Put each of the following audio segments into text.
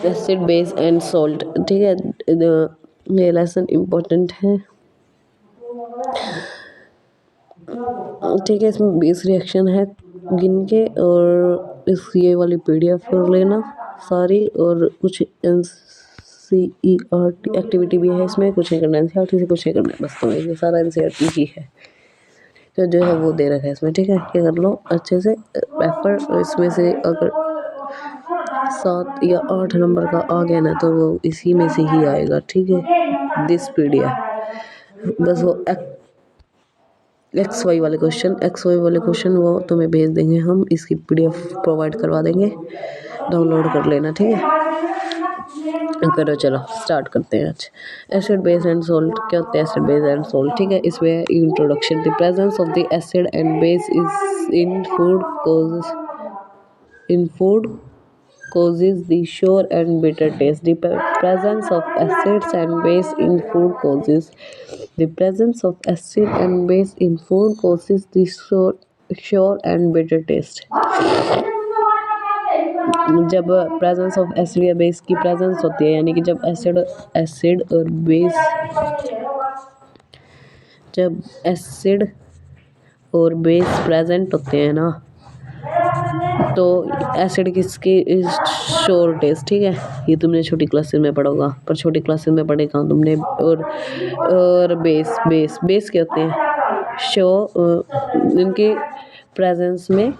Acid base and salt, ठीक है। ये लेसन इम्पोर्टेंट है, ठीक है। इसमें 20 रिएक्शन है गिन के, और इस ये वाली पीडीएफ कर लेना सारी, और कुछ एनसीईआरटी एक्टिविटी भी है इसमें, कुछ नहीं करना एनसीईआरटी से, कुछ नहीं करना है, बस तुम्हें ये सारा एनसीईआरटी ही है तो जो है वो दे रखा है इसमें, ठीक है। ये कर लो अच्छे से पेपर। इसमें से अगर 7 या 8 नंबर का आ गया ना तो वो इसी में से ही आएगा, ठीक है। दिस पीडीएफ बस वो एक्स वाई वाले क्वेश्चन वो तुम्हें भेज देंगे हम, इसकी पीडीएफ प्रोवाइड करवा देंगे, डाउनलोड कर लेना, ठीक है। करो चलो स्टार्ट करते हैं आज। एसिड बेस एंड सॉल्ट, क्या होता है एसिड बेस एंड सॉल्ट, ठीक है। इसमें introduction, the presence of the acid and base is in food causes the sour and bitter taste. The presence of acids and base in food causes the presence of acid and base in food causes the sour and bitter taste. जब presence of acid या base की presence होती है, यानी कि जब acid और base, जब एसिड और बेस प्रेजेंट होते हैं ना, तो एसिड किसकी श्योर टेस्ट, ठीक है। ये तुमने छोटी क्लासेस में पढ़ा होगा, पर छोटी क्लासेस में पढ़े कहाँ तुमने। और बेस क्या होते हैं, श्योर, इनके प्रेजेंस में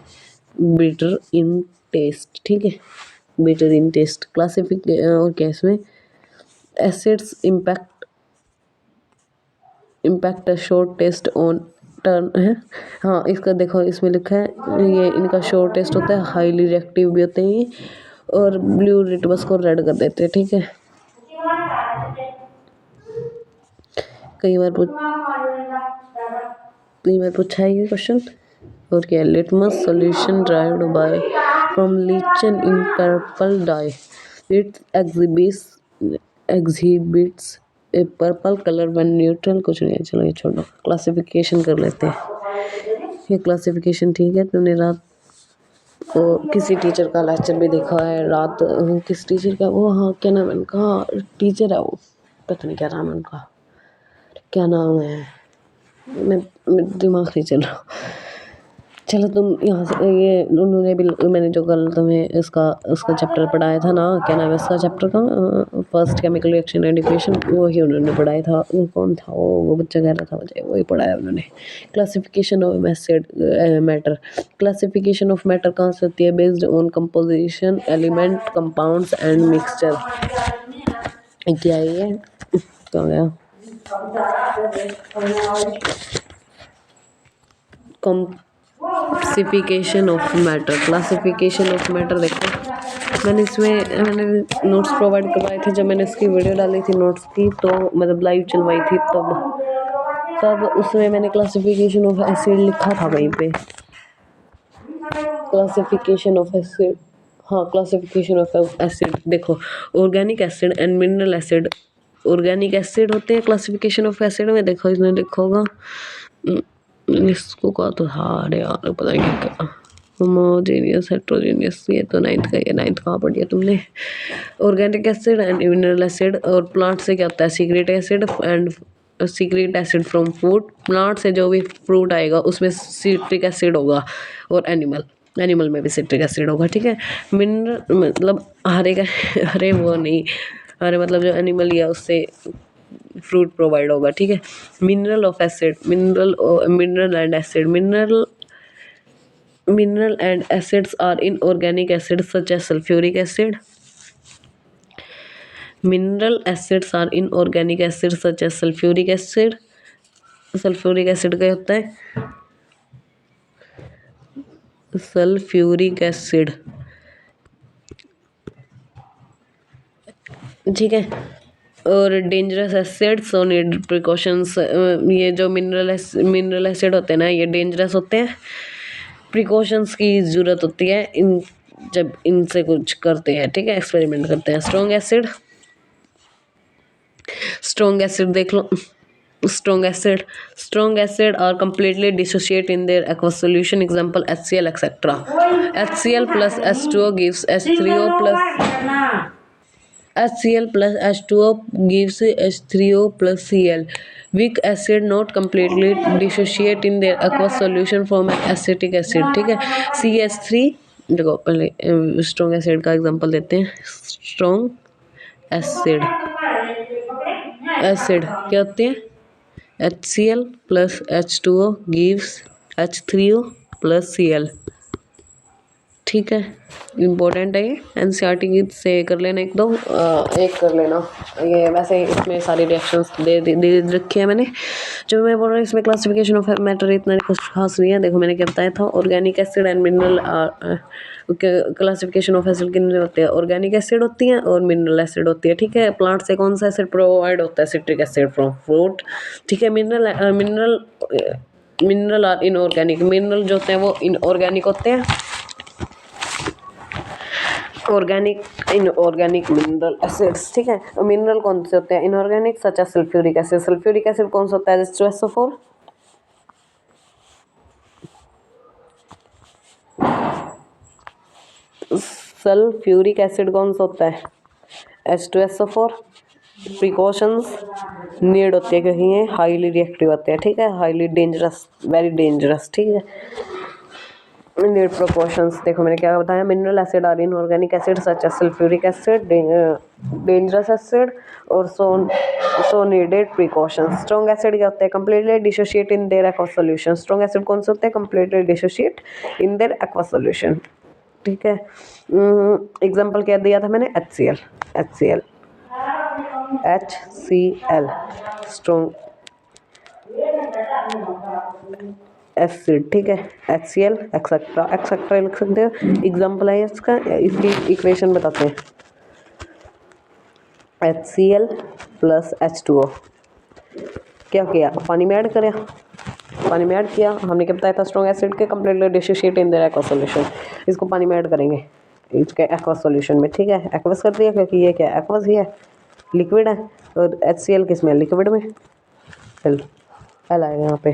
बिटर इन टेस्ट, ठीक है। बिटर इन टेस्ट क्लासिफिक, और क्या इसमें acids impact short test on turn है। हाँ, इसका देखो इसमें लिखा है, ये इनका शॉर्ट टेस्ट होता है, हाईली रिएक्टिव भी होते हैं, और ब्लू लिटमस को रेड कर देते हैं, ठीक है। कई बार पूछा है ये क्वेश्चन। और क्या, litmus solution derived by from lichen in purple dye, it exhibits a purple colour when neutral. कुछ नहीं है, चलो ये छोड़ो, क्लासिफिकेशन कर लेते हैं। ये क्लासिफिकेशन, ठीक है। तुमने रात को किसी टीचर का लेक्चर भी देखा है, रात किस टीचर का, वो हाँ क्या नाम है उनका, टीचर है वो, पता नहीं क्या नाम है उनका, क्या नाम है, मैं दिमाग नहीं चल रहा। चलो तुम यहाँ से, ये उन्होंने भी, मैंने जो कल तुम्हें उसका चैप्टर पढ़ाया था ना, क्या नाम है उसका चैप्टर का, first chemical reaction and equation, वो ही उन्होंने पढ़ाया था। वो कौन था, वो बच्चा कह रहा था मुझे, वही पढ़ाया उन्होंने। Classification of matter, classification of matter कहाँ से होती है, based on composition, element, compounds and mixture. क्या है ये, क्या हो गया, classification of matter. Classification of matter देखो, मैंने नोट्स प्रोवाइड करवाए थे, जब मैंने इसकी वीडियो डाली थी नोट्स की, तो मतलब लाइव चलवाई थी, तब उसमें मैंने क्लासिफिकेशन ऑफ एसिड लिखा था वहीं पे, क्लासिफिकेशन ऑफ एसिड। हाँ, क्लासिफिकेशन ऑफ एसिड देखो, organic acid and mineral acid. Organic acid होते हैं क्लासिफिकेशन ऑफ एसिड में, देखो इसमें लिखा होगा, इसको कहा तो था, अरे यार पता नहीं क्या, होमोजेनियस, हेट्रोजेनियस, ये तो 9th का, ये 9th कहाँ पढ़ी है तुमने। Organic acid and mineral acid, और प्लांट से क्या होता है, secret acid from food, plant से जो भी फ्रूट आएगा उसमें सिट्रिक एसिड होगा, और एनिमल में भी सिट्रिक एसिड होगा, ठीक है। मिनरल मतलब हरे वो नहीं, हरे मतलब जो एनिमल या उससे फ्रूट प्रोवाइड होगा, ठीक है। Mineral of acid, mineral and acids are inorganic acids such as sulphuric acid. Mineral acids are inorganic acids such as sulphuric acid. Sulphuric acid क्या होता है, सल्फ्यूरिक एसिड, ठीक है। और डेंजरस एसिड्स और नीड प्रिकॉशंस, ये जो मिनरल एसिड होते हैं ना, ये डेंजरस होते हैं, प्रिकॉशंस की ज़रूरत होती है जब इनसे कुछ करते हैं, ठीक है, एक्सपेरिमेंट करते हैं। स्ट्रॉन्ग एसिड देख लो, strong acid are completely dissociate in their aqueous solution, example HCl etc. HCl plus H2O gives H3O plus HCl plus H2O gives H3O plus Cl. Weak acid not completely dissociate in their aqueous solution from an acetic acid. ठीक है, CH3 देखो पहले strong acid का example देते हैं। Strong acid acid क्या होते हैं? HCl plus H2O gives H3O plus Cl। ठीक है, इम्पोर्टेंट है ये, एनसीईआरटी की से कर लेना एक दो एक कर लेना। ये वैसे इसमें सारी रिएक्शंस दे रखी है मैंने। जो मैं बोल रहा हूँ इसमें क्लासिफिकेशन ऑफ मैटर इतना कुछ खास नहीं है। देखो मैंने क्या बताया था, organic acid and mineral classification of acid कितने होते हैं? ऑर्गेनिक एसिड होती है और मिनरल एसिड होती है। ठीक है, प्लांट से कौन सा एसिड प्रोवाइड होता है? Citric acid from fruit. ठीक है, मिनरल आर इनऑर्गेनिक। मिनरल जो होते हैं वो इनऑर्गेनिक होते हैं। Organic inorganic mineral acids. ठीक है, मिनरल कौन से होते हैं? Inorganic such as sulphuric acid. Sulphuric acid कौन सा होता है? H2SO4। सल्फ्यूरिक एसिड कौन सा होता है? H2SO4। प्रिकॉशंस नीड होती है क्योंकि ये हाईली रिएक्टिव होते हैं। ठीक है, हाईली डेंजरस, वेरी डेंजरस। ठीक है, नीड प्रिकॉशंस। देखो मैंने क्या बताया, mineral acid are inorganic acid such as sulphuric acid, dangerous acid और so needed precautions. Strong acid क्या होते हैं? Completely dissociate in their aqueous solution. Strong acid कौन से होते हैं? Completely dissociate in their aqueous solution. ठीक है, एग्जांपल क्या दिया था मैंने? HCl strong acid. ठीक है, HCl एक्सेट्रा लिख सकते हो। एग्जांपल है इसका, इसकी इक्वेशन बताते हैं। HCl प्लस H2O क्या किया? पानी में ऐड करें, पानी में ऐड किया। हमने क्या बताया था? स्ट्रॉन्ग एसिड के completely dissociate in their aqueous solution. इसको पानी में ऐड करेंगे इसके एक्वस सॉल्यूशन में। ठीक है, एक्वस कर दिया क्योंकि ये क्या एक्वस ही है, लिक्विड है। और HCl किस में? लिक्विड में। एल आएगा यहाँ पे।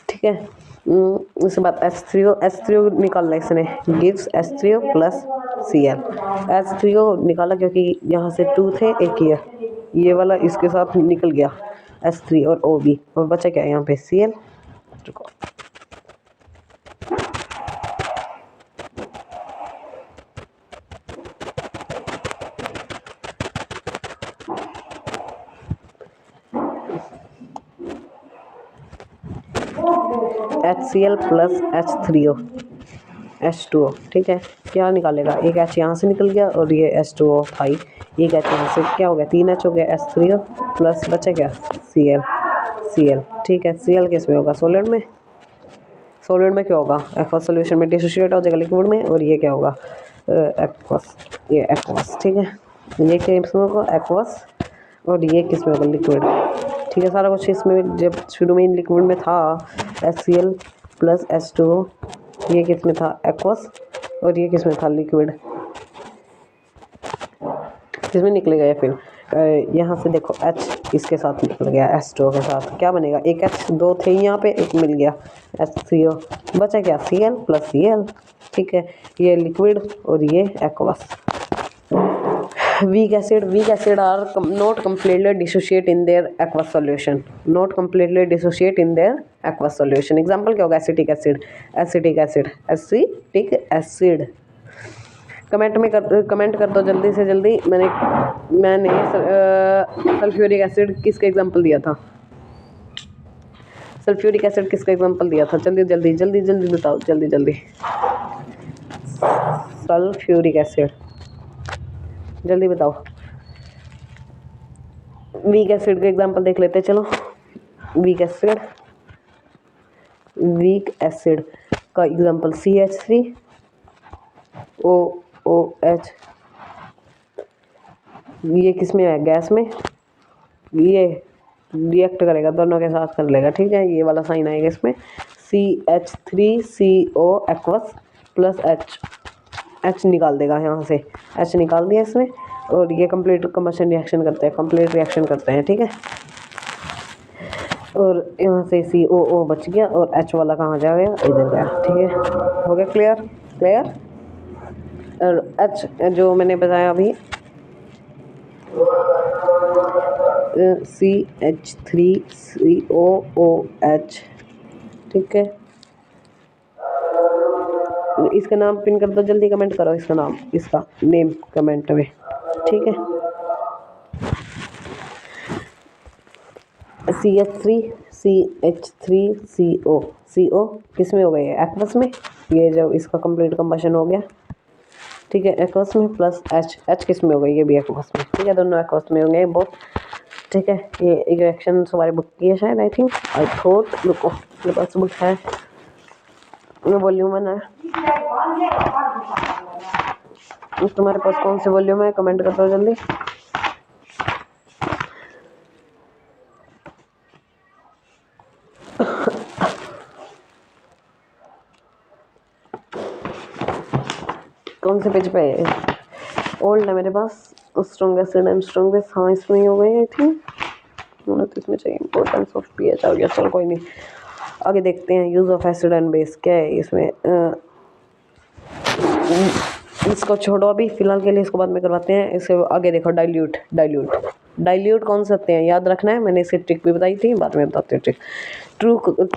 ठीक है, उसके बाद H3O निकालना इसने, gives H3O plus Cl। H3O निकाला क्योंकि यहाँ से 2 थे, एक ये वाला इसके साथ निकल गया H3 और O भी, और बचा क्या यहाँ पे? Cl। HCl plus H3O H2O। ठीक है, क्या निकालेगा? एक H यहाँ से निकल गया और ये H2O था ही, एक H यहाँ से क्या हो गया? 3 H हो गया। H3O प्लस बचा क्या? Cl। ठीक है, Cl किस में होगा? सॉलिड में। सॉलिड में क्या होगा? एक्वस सॉल्यूशन में डिसोशिएट हो जाएगा लिक्विड में, और ये क्या होगा? एक्वस, ये एक्वस। ठीक है, ये किस में होगा? एक्वस, और ये किस में होगा? लिक्विड। ठीक है, सारा कुछ इसमें जब शुरू में लिक्विड में था HCl प्लस H2O, ये किस में था? एक्वस, और ये किस में था? लिक्विड। किस में निकलेगा ये फिर? यहाँ से देखो H इसके साथ निकल गया, H2O के साथ क्या बनेगा? एक H, 2 थे यहाँ पे, एक मिल गया HCO, बचा क्या? Cl plus Cl। ठीक है, ये लिक्विड और ये aqueous. weak acid are not completely dissociate in their aqueous solution, not completely dissociate in their aqueous solution। Example क्या होगा? Acetic acid. कमेंट कर दो जल्दी से जल्दी। मैंने सल्फ्यूरिक एसिड किसका एग्जाम्पल दिया था? सल्फ्यूरिक एसिड किसका एग्जाम्पल दिया था? जल्दी बताओ, जल्दी। सल्फ्यूरिक एसिड जल्दी बताओ। वीक एसिड का एग्जांपल देख लेते हैं, चलो। वीक एसिड का एग्जांपल CH3OOH। ये किस में है? गैस में। ये रिएक्ट करेगा, दोनों के साथ कर लेगा। ठीक है, ये वाला साइन आएगा इसमें, CH3CO एक्वस प्लस H निकाल देगा यहाँ से, H निकाल दिया इसमें, और ये कंप्लीट कंबशन रिएक्शन करते हैं, कंप्लीट रिएक्शन करते हैं। ठीक है, और यहाँ से COO बच गया और H वाला कहाँ जा गया? इधर गया। ठीक है, हो गया क्लियर। और H जो मैंने बताया अभी, CH3COOH, ठीक है। इसका नाम पिन कर दो, जल्दी कमेंट करो इसका नाम, इसका नेम कमेंट में, ठीक है। CH3CO किस में हो गई है? एक्वस में। ये जो इसका कंप्लीट कंबशन हो गया, ठीक है, एक्वस में, प्लस H किस में हो गई? ये भी एक्वस में, ठीक है, दोनों एक्वस में होंगे बहुत, ठीक है। ये इक्वेशन हमारी बुक की है शायद, आई थिंक, आई थॉट, रुको मेरे पास बुक है, वॉल्यूम है। तुम्हारे पास कौन सी वॉल्यूम है? कमेंट कर दो जल्दी। कौन से पेज पे है? ओल्ड है मेरे पास, स्ट्रॉन्गेस्ट एंड स्ट्रॉन्गेस्ट, हाँ इसमें ही हो गई आई थिंक, तो इसमें चाहिए इंपॉर्टेंस ऑफ पीएच आ गया, चलो कोई नहीं, आगे देखते हैं। Use of acid and base क्या है इसमें, इसको छोड़ो अभी फिलहाल के लिए, इसको बाद में करवाते हैं। इसे आगे देखो, डाइल्यूट कौन से होते हैं याद रखना है, मैंने इसकी ट्रिक भी बताई थी, बाद में बताती हूँ trick.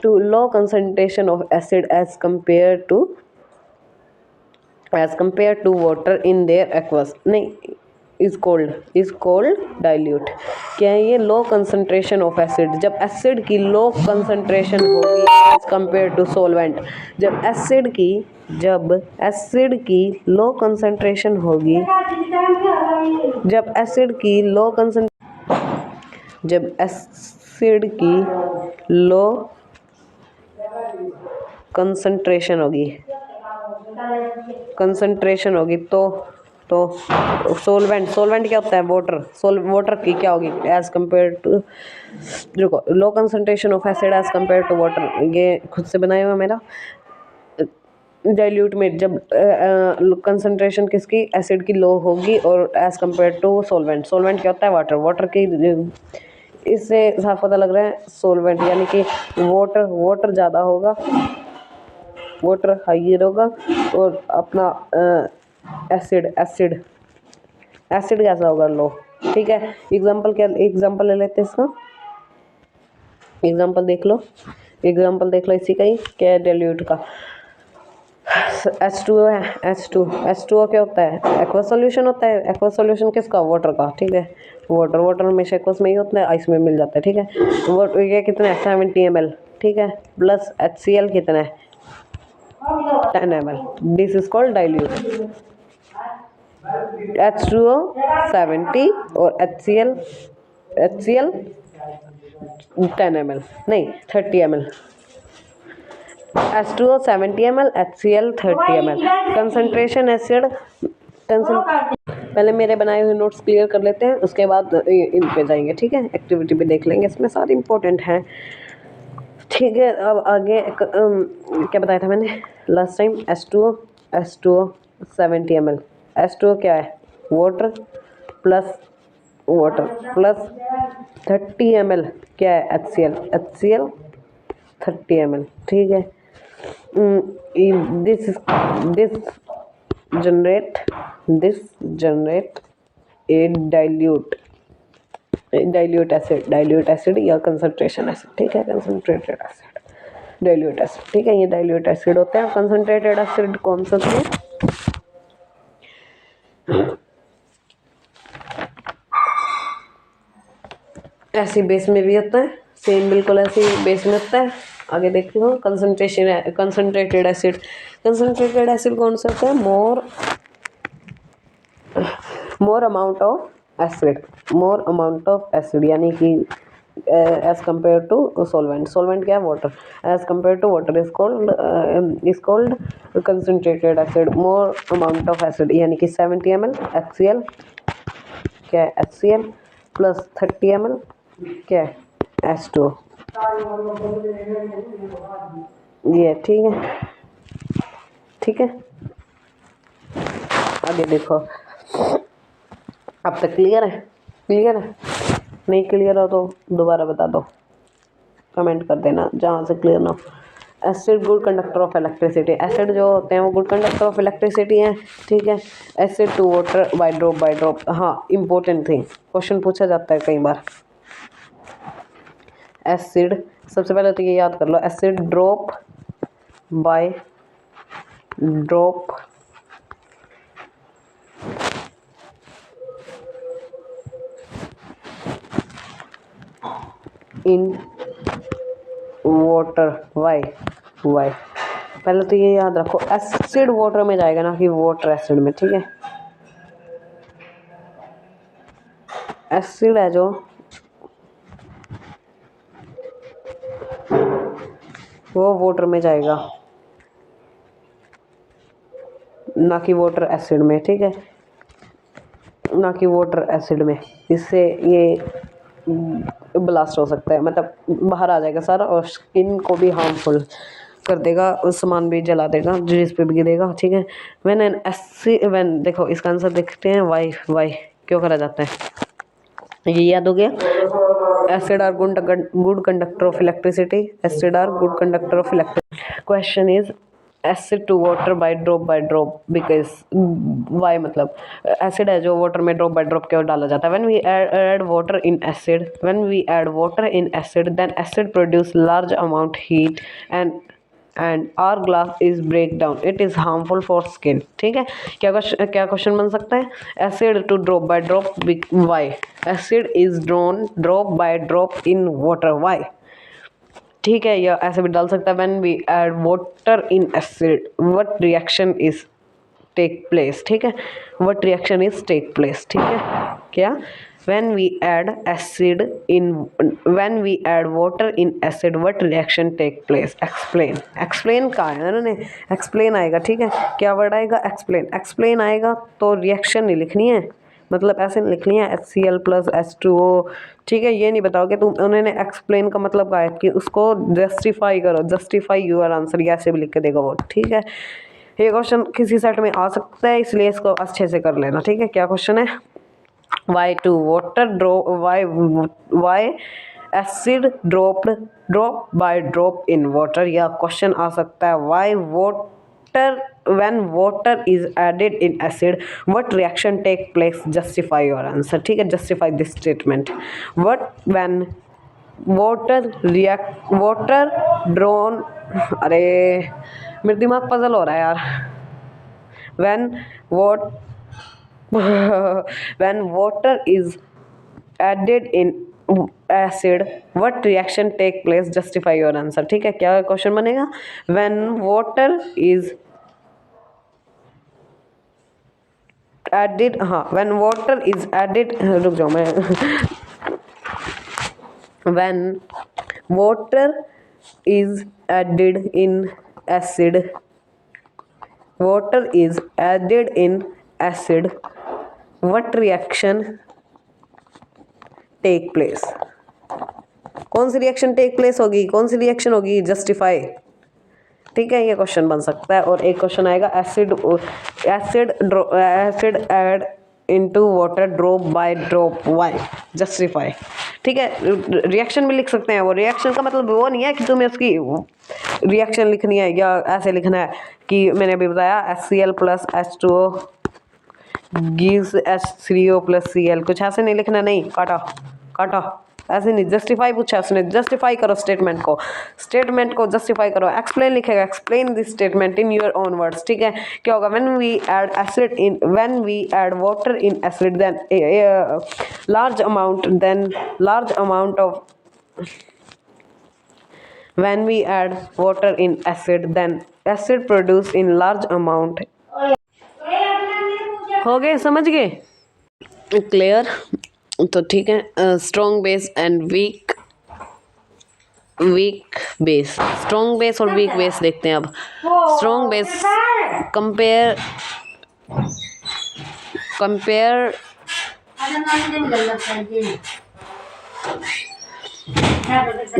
To low concentration of acid as compare to water in their aqueous, नहीं, इज कोल्ड डाइल्यूट। क्या है ये? लो कंसंट्रेशन ऑफ एसिड, जब एसिड की लो कंसंट्रेशन होगी एज कंपेयर टू सोलवेंट, जब एसिड की लो कंसंट्रेशन होगी, जब एसिड की लो कंसंट्रेशन होगी तो सोलवेंट क्या होता है? वाटर की क्या होगी एज कंपेयर टू, देखो, low concentration of acid as compare to water, ये खुद से बनाया हुआ मेरा। डाइल्यूट में जब कंसंट्रेशन किसकी, एसिड की लो होगी, और एज कंपेयर टू सोलवेंट क्या होता है? वाटर की, इससे साफ पता लग रहा है सोलवेंट यानी कि वाटर ज़्यादा होगा, वाटर हाइयर होगा, और अपना एसिड कैसा होगा? लो, ठीक है। एग्जांपल ले लेते हैं इसका, एग्जांपल देख लो इसी का ही, क्या है? डाइल्यूट का H2O है, H2O क्या होता है? एक्वस सॉल्यूशन होता है। एक्वस सॉल्यूशन किसका? वाटर का, ठीक है। वाटर हमेशा एक्वस में ही होता है, आइस में मिल जाता है, ठीक है। ये कितना है? 70 ml, ठीक है, प्लस HCl कितना है? 10 ml, this is called dilute. H2O 70 और HCl 10 ml, नहीं 30 ml, H2O 70 ml, HCl 30 ml। Concentration acid, पहले मेरे बनाए हुए नोट्स क्लियर कर लेते हैं, उसके बाद इन पे जाएंगे, ठीक है। एक्टिविटी भी देख लेंगे, इसमें सारे इंपॉर्टेंट हैं, ठीक है। अब आगे क्या बताया था मैंने last time? H2O 70 ml, H2O क्या है? वाटर प्लस 30 ml क्या है? HCl 30 ml, ठीक है। this generate a dilute acid या कंसंट्रेशन एसिड, ठीक है, कंसंट्रेटेड एसिड, डाइल्यूट एसिड, ठीक है। ये डाइल्यूट एसिड होते हैं। कंसंट्रेटेड एसिड कौन सा होते हैं? ऐसी बेस में भी होता है, सेम बिल्कुल ऐसी बेस में होता है। आगे देखते हो, कंसंट्रेटेड एसिड कौन सा होता है? मोर अमाउंट ऑफ एसिड यानी कि एज कंपेयर टू सोलवेंट क्या है? Water, as compare to water is called concentrated acid. More amount of acid यानी कि 70 ml HCl क्या है? HCl प्लस 30 ml क्या है? H2O, ये ठीक है। आगे देखो, अब तक क्लियर है? नहीं क्लियर हो तो दोबारा बता दो, कमेंट कर देना जहाँ से क्लियर ना हो। Acid good conductor of electricity, acid जो होते हैं वो गुड कंडक्टर ऑफ इलेक्ट्रिसिटी हैं, ठीक है। Acid to water by drop, हाँ इंपॉर्टेंट थिंग, क्वेश्चन पूछा जाता है कई बार, एसिड, सबसे पहले तो ये याद कर लो, acid drop by drop in water, why why, पहले तो ये याद रखो एसिड वाटर में जाएगा ना कि वाटर एसिड में, ठीक है। एसिड है जो वो वाटर में जाएगा, ना कि वाटर एसिड में, ठीक है, ना कि वाटर एसिड में। इससे ये ब्लास्ट हो सकता है, मतलब बाहर आ जाएगा सारा और स्किन को भी हार्मफुल कर देगा, उस सामान भी जला देगा जिस पे भी गिरेगा, ठीक है। व्हेन एन एसिड, व्हेन, देखो इसका आंसर देखते हैं, वाई वाई क्यों करा जाता है, ये याद हो गया। Acid are good conductor of electricity, acid are good conductor of electricity. Question is acid to water by drop because why, मतलब एसिड है जो वाटर में ड्रॉप बाय ड्रॉप क्यों डाला जाता है। When we add water in acid, when we add water in acid then acid produce large amount heat and our glass is break down, it is harmful for skin, ठीक है। क्या question बन सकता है, acid to drop by drop why, acid is drawn drop by drop in water why, ठीक है। या ऐसे भी डाल सकता है, when we add water in acid what reaction is take place, ठीक है, what reaction is take place, ठीक है। क्या, when we add acid in, when we add water in acid what reaction take place, explain कहा है उन्होंने, explain आएगा, ठीक है। क्या वर्ड आएगा, explain आएगा, तो रिएक्शन नहीं लिखनी है, मतलब ऐसे नहीं लिखनी है HCl प्लस H2O, ठीक है। ये नहीं बताओगे तुम, उन्होंने एक्सप्लेन का मतलब कहा है कि उसको जस्टिफाई करो, जस्टिफाई यूर आंसर, ये ऐसे भी लिख के देगा वो, ठीक है। ये क्वेश्चन किसी सेट में आ सकता है, इसलिए इसको अच्छे से कर लेना, ठीक है। क्या क्वेश्चन है, why to water drop, why acid drop by drop in water, या क्वेश्चन आ सकता है why water, when water is added in acid what reaction take place, justify your answer, ठीक है, justify this statement, what when water drawn, अरे मेरे दिमाग puzzle हो रहा है यार, when what when water is added in acid what reaction take place, justify your answer, ठीक है। क्या क्वेश्चन बनेगा, when water is added, हाँ, when water is added, रुक जाओ मैं when water is added in acid, water is added in acid what reaction take place, कौन सी reaction take place होगी, कौन सी रिएक्शन होगी, जस्टिफाई, ठीक है। ये क्वेश्चन बन सकता है। और एक क्वेश्चन आएगा acid add into water drop by drop why, justify, ठीक है। रिएक्शन भी लिख सकते हैं, वो रिएक्शन का मतलब वो नहीं है कि तुम्हें उसकी रिएक्शन लिखनी है या ऐसे लिखना है कि मैंने अभी बताया HCl plus H2O gives H3O plus Cl, कुछ ऐसे नहीं लिखना, नहीं, काटा ऐसे नहीं, जस्टिफाई पूछा उसने, जस्टिफाई करो स्टेटमेंट को जस्टिफाई करो, एक्सप्लेन लिखेगा, explain this statement in your own words, ठीक है। क्या होगा, when we add water in acid then large amount of, when we add water in acid then acid produce in large amount, हो गए, समझ गए, क्लियर, तो ठीक है। Strong base and weak base, strong base और वीक बेस देखते हैं अब। स्ट्रॉन्ग बेस कंपेयर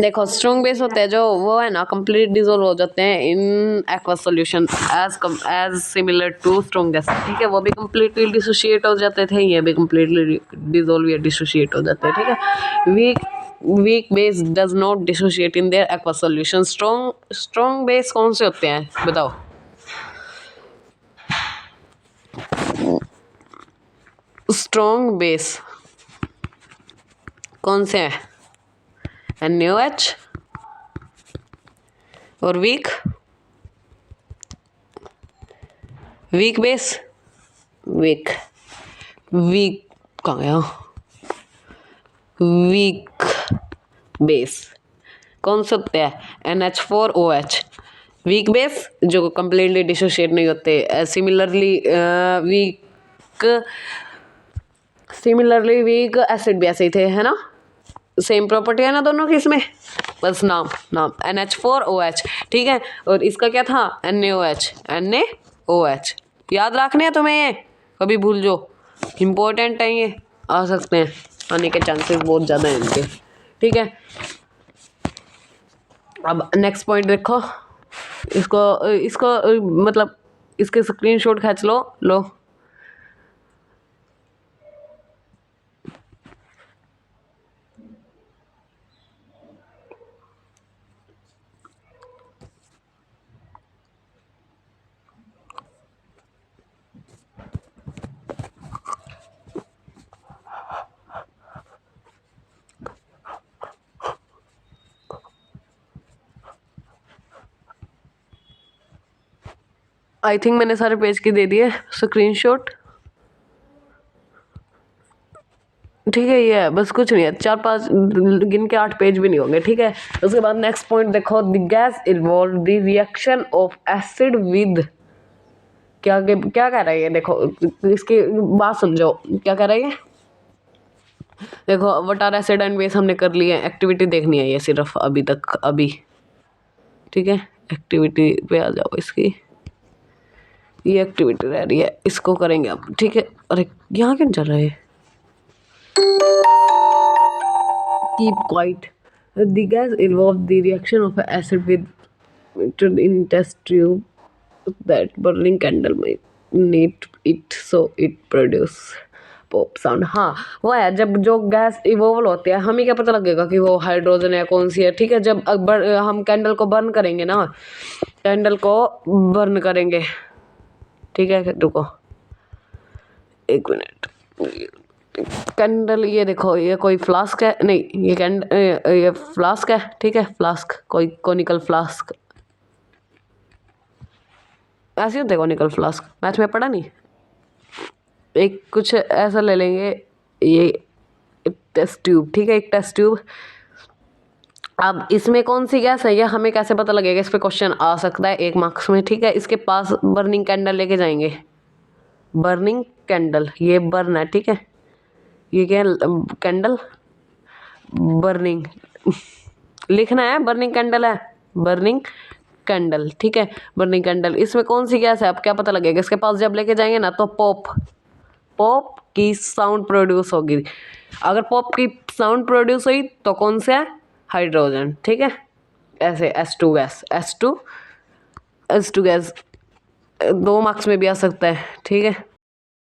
देखो, स्ट्रॉन्ग बेस होते हैं जो वो है ना, कंप्लीट डिजोल्व हो जाते हैं in aqua solution as similar to strong gas, ठीक है। वो भी कंप्लीटली डिसोशिएट हो जाते थे, ये भी कंप्लीटली डिजोल्व या डिसोशिएट हो जाते हैं, ठीक है। Weak base does not dissociate in there aqua solution. Strong base कौन से होते हैं बताओ, स्ट्रॉन्ग बेस कौन से हैं, NaOH। और वीक बेस, वीक कहाँ गया, वीक बेस कौन सा होता है, NH4OH। वीक बेस जो कंप्लीटली डिसोशिएट नहीं होते। सिमिलरली वीक एसिड भी ऐसे ही थे, है ना, सेम प्रॉपर्टी है ना दोनों की इसमें, बस नाम NH4OH, ठीक है। और इसका क्या था, NaOH। याद रखने हैं तुम्हें, ये कभी भूल जो, इम्पोर्टेंट है ये, आ सकते हैं, आने के चांसेस बहुत ज़्यादा हैं इनके, ठीक है। अब नेक्स्ट पॉइंट देखो, इसको मतलब इसके स्क्रीनशॉट खींच लो। आई थिंक मैंने सारे पेज की दे दिए स्क्रीनशॉट, ठीक है। ये है, बस कुछ नहीं है, 4-5 गिन के 8 पेज भी नहीं होंगे, ठीक है। उसके बाद नेक्स्ट पॉइंट देखो, the gas involve the reaction of acid with, क्या कह रहा है ये, देखो इसकी बात समझो, क्या कह रहा है ये, देखो वाटर एसिड एंड बेस हमने कर लिया है, एक्टिविटी देखनी है ये सिर्फ अभी तक, ठीक है। एक्टिविटी पे आ जाओ, इसकी ये एक्टिविटी रह रही है, इसको करेंगे अब, ठीक है। अरे यहाँ क्यों चल रहा है, keep quiet. The gas involves the reaction of acid with in test tube that burning candle may need it so it produce pop sound। हाँ वो है, जब जो गैस इवोल्व होती है हमें क्या पता लगेगा कि वो हाइड्रोजन है कौन सी है, ठीक है। जब हम कैंडल को बर्न करेंगे ना, ठीक है, रुको 1 मिनट। कैंडल, ये देखो, ये कोई फ्लास्क है, नहीं ये फ्लास्क है, ठीक है, फ्लास्क, कोई कोनिकल फ्लास्क, ऐसे होते कोनिकल फ्लास्क, मैथ में पढ़ा नहीं, एक कुछ ऐसा ले लेंगे, ये टेस्ट ट्यूब, ठीक है, एक टेस्ट ट्यूब। अब इसमें कौन सी गैस है, ये हमें कैसे पता लगेगा, इस पे क्वेश्चन आ सकता है 1 मार्क्स में, ठीक है। इसके पास बर्निंग कैंडल लेके जाएंगे, बर्निंग कैंडल, ये बर्न है, ठीक है, ये क्या है, कैंडल बर्निंग लिखना है, बर्निंग कैंडल है, बर्निंग कैंडल, ठीक है, बर्निंग कैंडल। इसमें कौन सी गैस है, अब क्या पता लगेगा, इसके पास जब लेके जाएंगे ना तो पॉप की साउंड प्रोड्यूस होगी। अगर पॉप की साउंड प्रोड्यूस हुई तो कौन सा है, हाइड्रोजन, ठीक है। ऐसे S2 गैस 2 मार्क्स में भी आ सकता है, ठीक है।